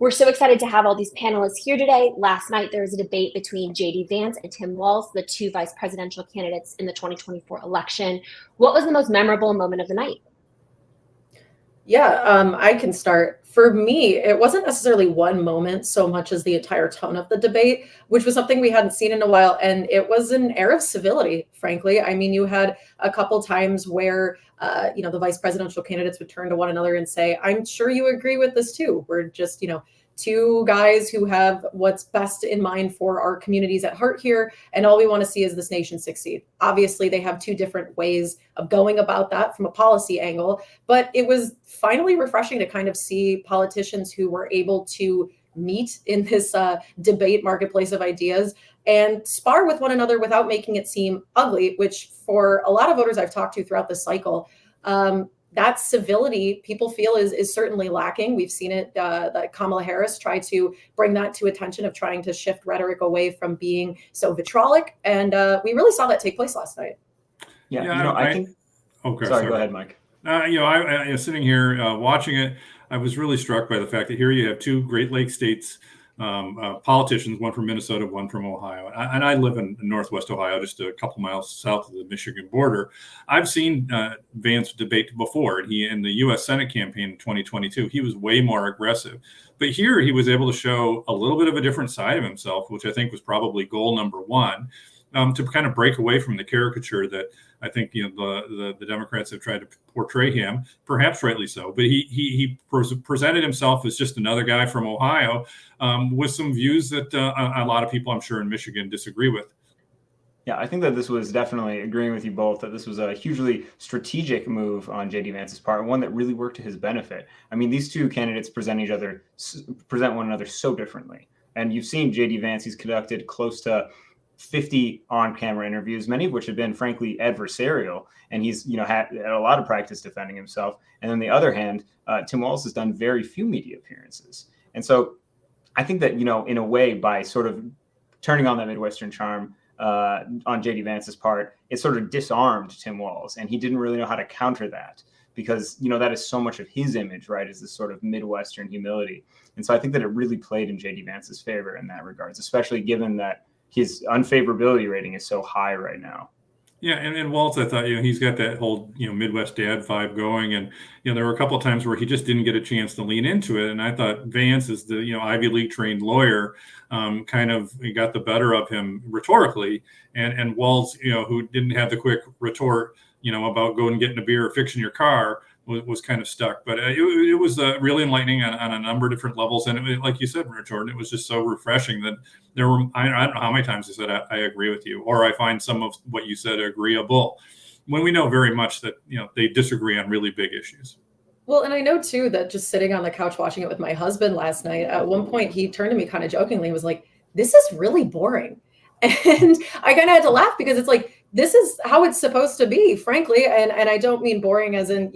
We're so excited to have all these panelists here today. Last night, there was a debate between J.D. Vance and Tim Walz, the two vice presidential candidates in the 2024 election. What was the most memorable moment of the night? Yeah, I can start. For me, it wasn't necessarily one moment so much as the entire tone of the debate, which was something we hadn't seen in a while. And it was an air of civility, frankly. I mean, you had a couple times where, the vice presidential candidates would turn to one another and say, I'm sure you agree with this too. We're just, two guys who have what's best in mind for our communities at heart here. And all we want to see is this nation succeed. Obviously, they have two different ways of going about that from a policy angle. But it was finally refreshing to kind of see politicians who were able to meet in this debate marketplace of ideas and spar with one another without making it seem ugly, which for a lot of voters I've talked to throughout this cycle, that civility people feel is certainly lacking. We've seen it, that Kamala Harris try to bring that to attention of trying to shift rhetoric away from being so vitriolic. And we really saw that take place last night. Yeah, I think. Okay, sorry, go ahead, Mike. I sitting here watching it, I was really struck by the fact that here you have two Great Lakes states politicians, one from Minnesota, one from Ohio. And I live in Northwest Ohio, just a couple miles south of the Michigan border. I've seen Vance debate before. He in the U.S. Senate campaign in 2022, he was way more aggressive. But here he was able to show a little bit of a different side of himself, which I think was probably goal number one. To kind of break away from the caricature that I think the Democrats have tried to portray him, perhaps rightly so. But he presented himself as just another guy from Ohio with some views that a lot of people, I'm sure, in Michigan disagree with. Yeah, I think that this was definitely agreeing with you both that this was a hugely strategic move on J.D. Vance's part, and one that really worked to his benefit. I mean, these two candidates present one another so differently. And you've seen J.D. Vance, he's conducted close to 50 on-camera interviews, many of which have been, frankly, adversarial, and he's, had a lot of practice defending himself. And on the other hand, Tim Walz has done very few media appearances, and so I think that in a way, by sort of turning on that Midwestern charm on J.D. Vance's part, it sort of disarmed Tim Walz, and he didn't really know how to counter that because that is so much of his image, right? Is this sort of Midwestern humility, and so I think that it really played in J.D. Vance's favor in that regards, especially given that his unfavorability rating is so high right now. Yeah, and Walz, I thought he's got that whole Midwest dad vibe going, and there were a couple of times where he just didn't get a chance to lean into it, and I thought Vance, is the Ivy League trained lawyer, kind of got the better of him rhetorically, and Walz, who didn't have the quick retort, about going and getting a beer or fixing your car, was kind of stuck. But it was really enlightening on a number of different levels. And like you said, Jordan, it was just so refreshing that there were, I don't know how many times I said, I agree with you, or I find some of what you said agreeable, when we know very much that, they disagree on really big issues. Well, and I know too, that just sitting on the couch watching it with my husband last night, at one point he turned to me kind of jokingly and was like, this is really boring. And I kind of had to laugh because it's like, this is how it's supposed to be, frankly. And I don't mean boring as in,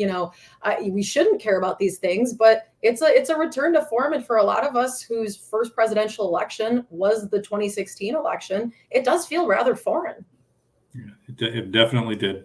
we shouldn't care about these things, but it's a return to form. And for a lot of us whose first presidential election was the 2016 election, it does feel rather foreign. Yeah, it definitely did.